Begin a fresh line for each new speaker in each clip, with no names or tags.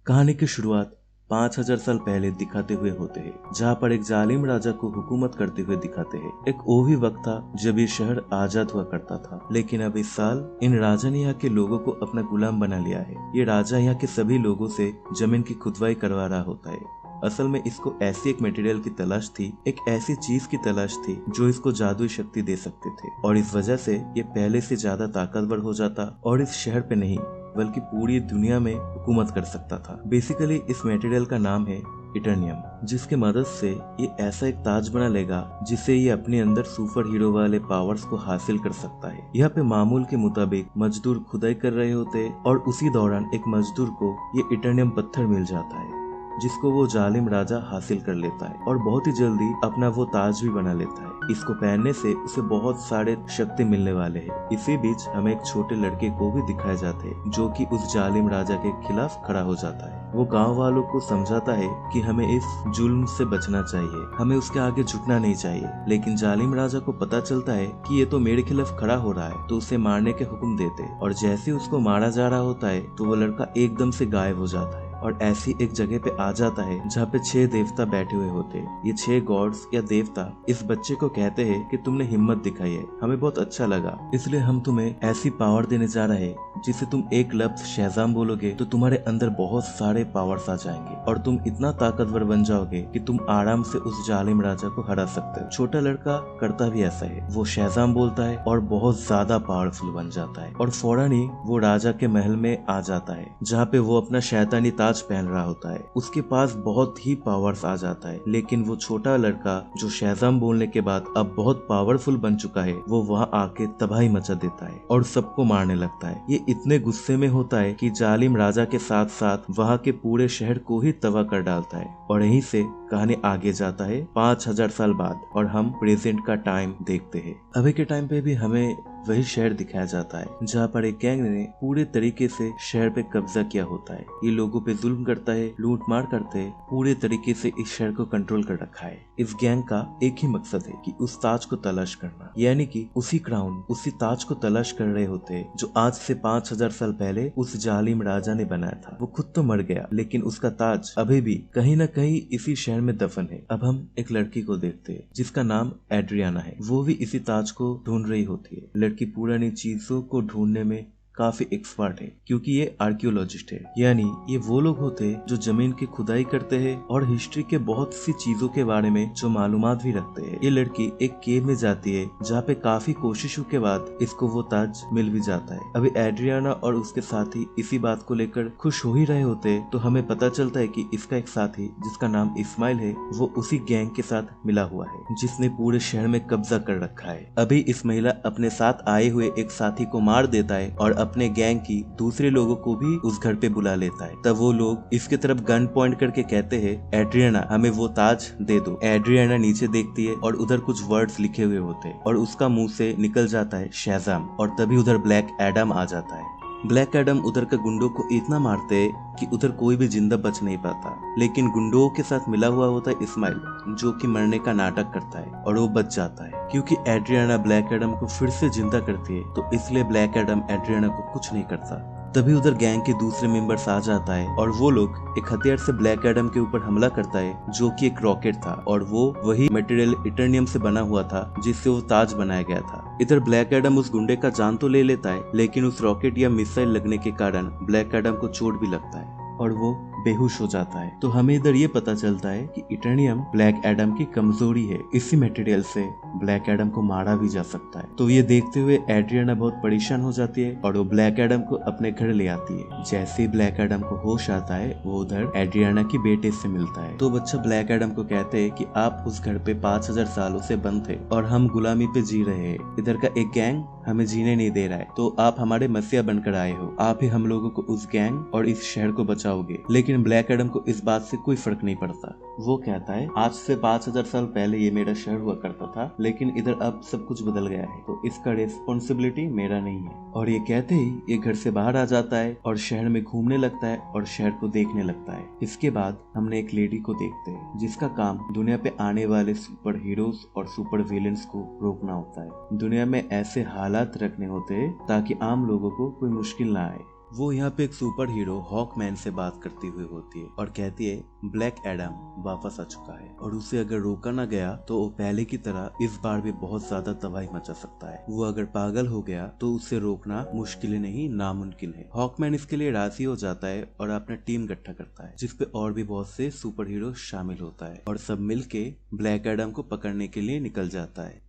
कहानी की शुरुआत 5000 साल पहले दिखाते हुए होते हैं, जहाँ पर एक जालिम राजा को हुकूमत करते हुए दिखाते हैं। एक वो भी वक्त था जब ये शहर आजाद हुआ करता था, लेकिन अब इस साल इन राजा ने यहाँ के लोगों को अपना गुलाम बना लिया है। ये राजा यहाँ के सभी लोगों से जमीन की खुदवाई करवा रहा होता है। असल में इसको ऐसी एक मटेरियल की तलाश थी, एक ऐसी चीज की तलाश थी जो इसको जादुई शक्ति दे सकते थे, और इस वजह से ये पहले से ज्यादा ताकतवर हो जाता और इस शहर पे नहीं बल्कि पूरी दुनिया में हुकूमत कर सकता था। बेसिकली इस मटेरियल का नाम है इटर्नियम, जिसके मदद से ये ऐसा एक ताज बना लेगा जिससे ये अपने अंदर सुपर हीरो वाले पावर्स को हासिल कर सकता है। यहाँ पे मामूल के मुताबिक मजदूर खुदाई कर रहे होते और उसी दौरान एक मजदूर को ये इटर्नियम पत्थर मिल जाता है, जिसको वो जालिम राजा हासिल कर लेता है और बहुत ही जल्दी अपना वो ताज भी बना लेता है। इसको पहनने से उसे बहुत सारे शक्ति मिलने वाले हैं। इसी बीच हमें एक छोटे लड़के को भी दिखाया जाता है जो कि उस जालिम राजा के खिलाफ खड़ा हो जाता है। वो गांव वालों को समझाता है कि हमें इस जुल्म से बचना चाहिए, हमें उसके आगे झुकना नहीं चाहिए। लेकिन जालिम राजा को पता चलता है कि ये तो मेरे खिलाफ खड़ा हो रहा है, तो उसे मारने के हुक्म देते, और जैसे उसको मारा जा रहा होता है तो वो लड़का एकदम से गायब हो जाता है और ऐसी एक जगह पे आ जाता है जहाँ पे 6 देवता बैठे हुए होते हैं। ये 6 गॉड्स या देवता इस बच्चे को कहते हैं कि तुमने हिम्मत दिखाई है, हमें बहुत अच्छा लगा, इसलिए हम तुम्हें ऐसी पावर देने जा रहे हैं जिसे तुम एक लफ्ज शहजाम बोलोगे तो तुम्हारे अंदर बहुत सारे पावर्स आ जाएंगे और तुम इतना ताकतवर बन जाओगे कि तुम आराम से उस जालिम राजा को हरा सकते हो। छोटा लड़का करता भी ऐसा है, वो शहजाम बोलता है और बहुत ज्यादा पावरफुल बन जाता है और फौरन ही वो राजा के महल में आ जाता है जहाँ पे वो अपना शैतानी ताज पहन रहा होता है। उसके पास बहुत ही पावर्स आ जाता है, लेकिन वो छोटा लड़का जो शहजाम बोलने के बाद अब बहुत पावरफुल बन चुका है, वो वहाँ आके तबाही मचा देता है और सबको मारने लगता है। ये इतने गुस्से में होता है कि जालिम राजा के साथ साथ वहाँ के पूरे शहर को ही तबाह कर डालता है। और यहीं से कहानी आगे जाता है 5000 साल बाद और हम प्रेजेंट का टाइम देखते हैं। अभी के टाइम पे भी हमें वही शहर दिखाया जाता है जहाँ पर एक गैंग ने पूरे तरीके से शहर पे कब्जा किया होता है। ये लोगों पे जुल्म करता है, लूट मार करते है, पूरे तरीके से इस शहर को कंट्रोल कर रखा है। इस गैंग का एक ही मकसद है कि उस ताज को तलाश करना, यानी कि उसी क्राउन, उसी ताज को तलाश कर रहे होते हैं जो आज से 5000 साल पहले उस जालिम राजा ने बनाया था। वो खुद तो मर गया, लेकिन उसका ताज अभी भी कहीं न कहीं इसी शहर में दफन है। अब हम एक लड़की को देखते हैं जिसका नाम एड्रियाना है। वो भी इसी ताज को ढूंढ रही होती है। लड़की पुरानी चीजों को ढूंढने में काफी एक्सपर्ट है, क्योंकि ये आर्कियोलॉजिस्ट है, यानी ये वो लोग होते हैं जो जमीन की खुदाई करते हैं और हिस्ट्री के बहुत सी चीजों के बारे में जो मालूमात भी रखते हैं। ये लड़की एक केव में जाती है जहाँ पे काफी कोशिशों के बाद इसको वो ताज मिल भी जाता है। अभी एड्रियाना और उसके साथी इसी बात को लेकर खुश हो ही रहे होते हैं, तो हमें पता चलता है कि इसका एक साथी जिसका नाम इस्माइल है, वो उसी गैंग के साथ मिला हुआ है जिसने पूरे शहर में कब्जा कर रखा है। अभी इस महिला अपने साथ आए हुए एक साथी को मार देता है और अपने गैंग की दूसरे लोगों को भी उस घर पे बुला लेता है। तब वो लोग इसके तरफ गन पॉइंट करके कहते हैं, एड्रियाना हमें वो ताज दे दो। एड्रियाना नीचे देखती है और उधर कुछ वर्ड्स लिखे हुए होते हैं और उसका मुंह से निकल जाता है शहजाम, और तभी उधर ब्लैक एडम आ जाता है। ब्लैक एडम उधर के गुंडों को इतना मारते हैं कि उधर कोई भी जिंदा बच नहीं पाता, लेकिन गुंडों के साथ मिला हुआ होता है इस्माइल, जो कि मरने का नाटक करता है और वो बच जाता है क्योंकि एड्रियाना ब्लैक एडम को फिर से जिंदा करती है, तो इसलिए ब्लैक एडम एड्रियाना को कुछ नहीं करता। तभी उधर गैंग के दूसरे मेंबर्स आ जाता है और वो लोग एक हथियार से ब्लैक एडम के ऊपर हमला करता है जो कि एक रॉकेट था, और वो वही मटेरियल इटर्नियम से बना हुआ था जिससे वो ताज बनाया गया था। इधर ब्लैक एडम उस गुंडे का जान तो ले लेता है, लेकिन उस रॉकेट या मिसाइल लगने के कारण ब्लैक एडम को चोट भी लगता है और वो बेहोश हो जाता है। तो हमें इधर ये पता चलता है कि इटर्नियम ब्लैक एडम की कमजोरी है, इसी मटेरियल से ब्लैक एडम को मारा भी जा सकता है। तो ये देखते हुए एड्रियाना बहुत परेशान हो जाती है और वो ब्लैक एडम को अपने घर ले आती है। जैसे ही ब्लैक एडम को होश आता है, वो उधर एड्रियाना की बेटे से मिलता है। तो बच्चा ब्लैक एडम को कहते हैं कि आप उस घर पे 5000 सालों से बंद थे और हम गुलामी पे जी रहे हैं। इधर का एक गैंग हमें जीने नहीं दे रहा है, तो आप हमारे मसीहा बनकर आए हो, आप ही हम लोगों को उस गैंग और इस शहर को बचाओगे। लेकिन ब्लैक एडम को इस बात से कोई फर्क नहीं पड़ता। वो कहता है, आज से 5000 साल पहले ये मेरा शहर हुआ करता था, लेकिन इधर अब सब कुछ बदल गया है, तो इसका रिस्पॉन्सिबिलिटी मेरा नहीं है। और ये कहते ही ये घर से बाहर आ जाता है और शहर में घूमने लगता है और शहर को देखने लगता है। इसके बाद हमने एक लेडी को देखते हैं जिसका काम दुनिया पे आने वाले सुपर हीरोज और सुपर विलेंस को रोकना होता है। दुनिया में ऐसे हालात रखने होते हैं ताकि आम लोगों को कोई मुश्किल ना आए। वो यहाँ पे एक सुपर हीरो हॉकमैन से बात करती हुई होती है और कहती है ब्लैक एडम वापस आ चुका है और उसे अगर रोका ना गया तो वो पहले की तरह इस बार भी बहुत ज्यादा तबाही मचा सकता है। वो अगर पागल हो गया तो उसे रोकना मुश्किल नहीं नामुमकिन है। हॉकमैन इसके लिए राजी हो जाता है और अपना टीम इकट्ठा करता है जिसपे और भी बहुत से सुपर हीरो शामिल होता है और सब मिलके ब्लैक एडम को पकड़ने के लिए निकल जाता है।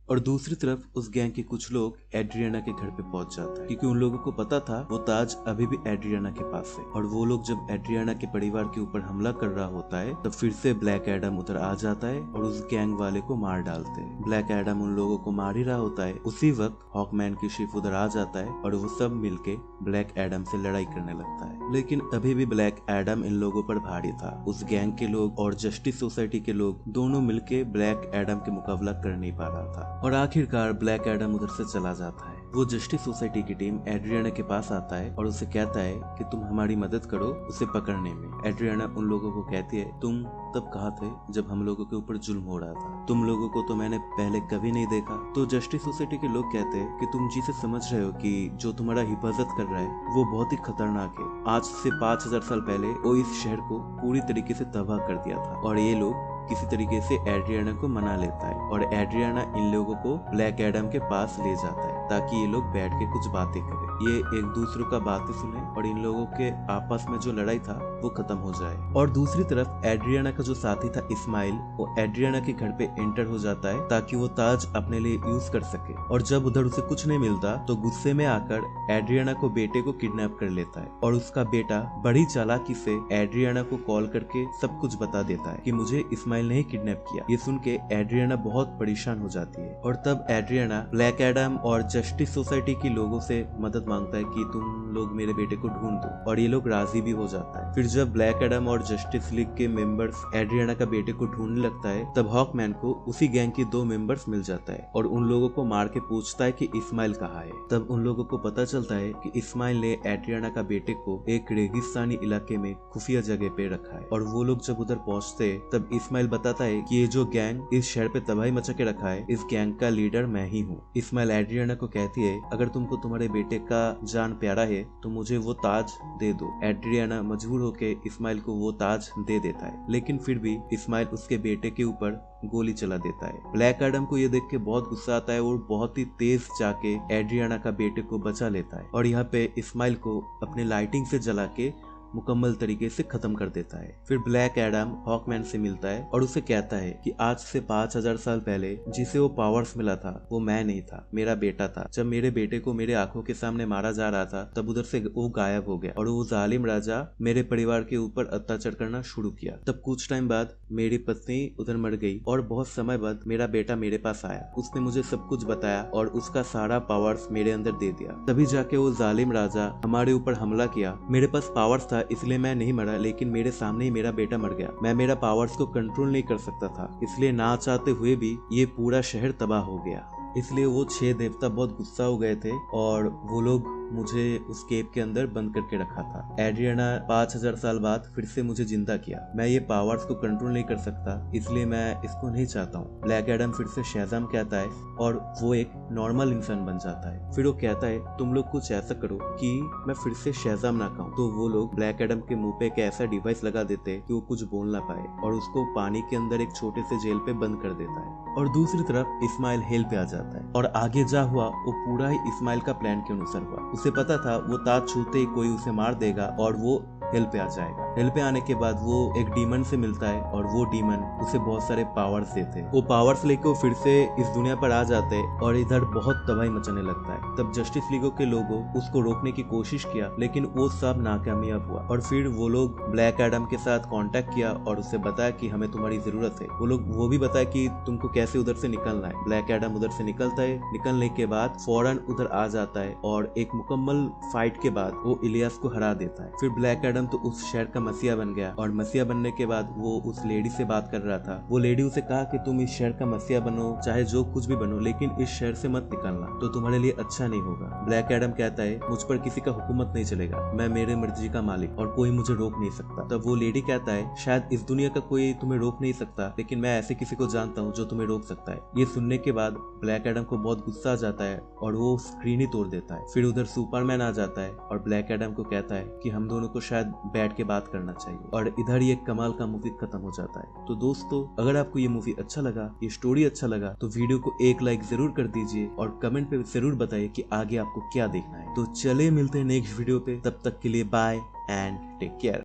और दूसरी तरफ उस गैंग के कुछ लोग एड्रियाना के घर पे पहुंच जाता है क्योंकि उन लोगों को पता था वो ताज अभी भी एड्रियाना के पास है। और वो लोग जब एड्रियाना के परिवार के ऊपर हमला कर रहा होता है तब फिर से ब्लैक एडम उधर आ जाता है और उस गैंग वाले को मार डालते हैं। ब्लैक एडम उन लोगों को मार ही रहा होता है, उसी वक्त हॉकमैन की शिप उधर आ जाता है और वो सब मिलके ब्लैक एडम से लड़ाई करने लगता है। लेकिन अभी भी ब्लैक एडम इन लोगों पर भारी था। उस गैंग के लोग और जस्टिस सोसाइटी के लोग दोनों मिलके ब्लैक एडम के मुकाबला कर नहीं पा रहा था और आखिरकार ब्लैक एडम उधर से चला जाता है। वो जस्टिस सोसाइटी की टीम एड्रियाना के पास आता है और उसे कहता है कि तुम हमारी मदद करो उसे पकड़ने में। एड्रियाना उन लोगों को कहती है तुम तब कहाँ थे जब हम लोगों के ऊपर जुल्म हो रहा था, तुम लोगों को तो मैंने पहले कभी नहीं देखा। तो जस्टिस सोसाइटी के लोग कहते हैं कि तुम जिसे समझ रहे हो कि जो तुम्हारा हिफाजत कर रहा है वो बहुत ही खतरनाक है। आज से 5000 साल पहले वो इस शहर को पूरी तरीके से तबाह कर दिया था और ये लोग किसी तरीके से एड्रियाना को मना लेता है और एड्रियाना इन लोगों को ब्लैक एडम के पास ले जाता है ताकि ये लोग बैठ के कुछ बातें करें, ये एक दूसरे का बातें सुने और इन लोगों के आपस में जो लड़ाई था वो खत्म हो जाए। और दूसरी तरफ एड्रियाना का जो साथी था इस्माइल, वो एड्रियाना के घर पे एंटर हो जाता है ताकि वो ताज अपने लिए यूज कर सके। और जब उधर उसे कुछ नहीं मिलता तो गुस्से में आकर एड्रियाना को बेटे को किडनैप कर लेता है और उसका बेटा बड़ी चालाकी से एड्रियाना को कॉल करके सब कुछ बता देता है कि मुझे इस्माइल ने किडनैप किया। ये सुन के एड्रियाना बहुत परेशान हो जाती है और तब एड्रियाना ब्लैक एडम और जस्टिस सोसाइटी के लोगों से मदद मांगता है कि तुम लोग मेरे बेटे को ढूंढ दो और ये लोग राजी भी हो जाता है। फिर जब ब्लैक एडम और जस्टिस लीग के मेंबर्स एड्रियाना का बेटे को ढूंढने लगता है तब हॉकमैन को उसी गैंग के 2 मेंबर्स मिल जाता है और उन लोगों को मार के पूछता है कि इस्माइल कहाँ है। तब उन लोगों को पता चलता है कि इस्माइल ने एड्रियाना का बेटे को एक रेगिस्तानी इलाके में खुफिया जगह पे रखा है। और वो लोग जब उधर पहुंचते तब इस्माइल बताता है कि ये जो गैंग इस शहर पे तबाही मचा के रखा है इस गैंग का लीडर मैं ही हूँ। इस्माइल एड्रियाना को कहती है अगर तुमको तुम्हारे बेटे का जान प्यारा है तो मुझे वो ताज दे दो। एड्रियाना मजबूर होके इस्माइल को वो ताज दे देता है लेकिन फिर भी इस्माइल उसके बेटे के ऊपर गोली चला देता है। ब्लैक एडम को ये देख के बहुत गुस्सा आता है और बहुत ही तेज जाके एड्रियाना का बेटे को बचा लेता है और यहाँ पे इस्माइल को अपने लाइटिंग से जला के मुकम्मल तरीके से खत्म कर देता है। फिर ब्लैक एडम हॉकमैन से मिलता है और उसे कहता है कि आज से 5000 साल पहले जिसे वो पावर्स मिला था वो मैं नहीं था, मेरा बेटा था। जब मेरे बेटे को मेरे आंखों के सामने मारा जा रहा था तब उधर से वो गायब हो गया और वो जालिम राजा मेरे परिवार के ऊपर अत्याचार करना शुरू किया। तब कुछ टाइम बाद मेरी पत्नी उधर मर गई और बहुत समय बाद मेरा बेटा मेरे पास आया, उसने मुझे सब कुछ बताया और उसका सारा पावर्स मेरे अंदर दे दिया। तभी जाके वो जालिम राजा हमारे ऊपर हमला किया। मेरे पास पावर्स था इसलिए मैं नहीं मरा, लेकिन मेरे सामने ही मेरा बेटा मर गया। मैं मेरा पावर्स को कंट्रोल नहीं कर सकता था, इसलिए ना चाहते हुए भी ये पूरा शहर तबाह हो गया। इसलिए वो 6 देवता बहुत गुस्सा हो गए थे और वो लोग मुझे उस केव के अंदर बंद करके रखा था। एड्रियाना 5000 साल बाद फिर से मुझे जिंदा किया। मैं ये पावर्स को कंट्रोल नहीं कर सकता, इसलिए मैं इसको नहीं चाहता हूँ। ब्लैक एडम फिर से शहजाम कहता है और वो एक नॉर्मल इंसान बन जाता है। फिर वो कहता है तुम लोग कुछ ऐसा करो कि मैं फिर से शहजाम ना कहूँ। तो वो लोग ब्लैक एडम के मुंह पे एक ऐसा डिवाइस लगा देते कि वो कुछ बोल ना पाए और उसको पानी के अंदर एक छोटे से जेल पे बंद कर देता है। और दूसरी तरफ इस्माइल हेल पे आ जाता है और आगे जा हुआ वो पूरा ही इस्माइल का प्लान के अनुसार हुआ। उसे पता था वो ताज छूते ही कोई उसे मार देगा और वो हेल पे आ जाएगा। हेल पे आने के बाद वो एक डीमन से मिलता है और वो डीमन उसे बहुत सारे पावर्स देते हैं। वो पावर्स लेके वो फिर से इस दुनिया पर आ जाते हैं और इधर बहुत तबाही मचाने लगता है। तब जस्टिस लीगो के लोगों उसको रोकने की कोशिश किया, लेकिन वो सब नाकामयाब हुआ। और फिर वो लोग ब्लैक एडम के साथ कांटेक्ट किया और उसे बताया कि हमें तुम्हारी जरूरत है। वो लोग वो भी बताया कि तुमको कैसे उधर से निकलना है। ब्लैक एडम उधर से निकलता है। निकलने के बाद फौरन उधर आ जाता है और एक मुकम्मल फाइट के बाद वो इलियास को हरा देता है। फिर ब्लैक एडम तो उस शहर का मसीहा बन गया और मसीहा बनने के बाद वो उस लेडी से बात कर रहा था। वो लेडी उसे कहा कि तुम इस शहर का मसीहा बनो, चाहे जो कुछ भी बनो, लेकिन इस शहर से मत निकलना, तो तुम्हारे लिए अच्छा नहीं होगा। ब्लैक एडम कहता है मुझ पर किसी का हुकूमत नहीं चलेगा, मैं मेरे मर्जी का मालिक और कोई मुझे रोक नहीं सकता। तब वो लेडी कहता है शायद इस दुनिया का कोई तुम्हें रोक नहीं सकता, लेकिन मैं ऐसे किसी को जानता हूँ जो तुम्हें रोक सकता है। ये सुनने के बाद ब्लैक एडम को बहुत गुस्सा आ जाता है और वो स्क्रीन ही तोड़ देता है। फिर उधर सुपरमैन आ जाता है और ब्लैक एडम को कहता है कि हम दोनों को शायद बैठ के बात करना चाहिए, और इधर ये कमाल का मूवी खत्म हो जाता है। तो दोस्तों, अगर आपको ये मूवी अच्छा लगा, ये स्टोरी अच्छा लगा, तो वीडियो को एक लाइक जरूर कर दीजिए और कमेंट पे जरूर बताइए कि आगे आपको क्या देखना है। तो चले मिलते हैं नेक्स्ट वीडियो पे, तब तक के लिए बाय एंड टेक केयर।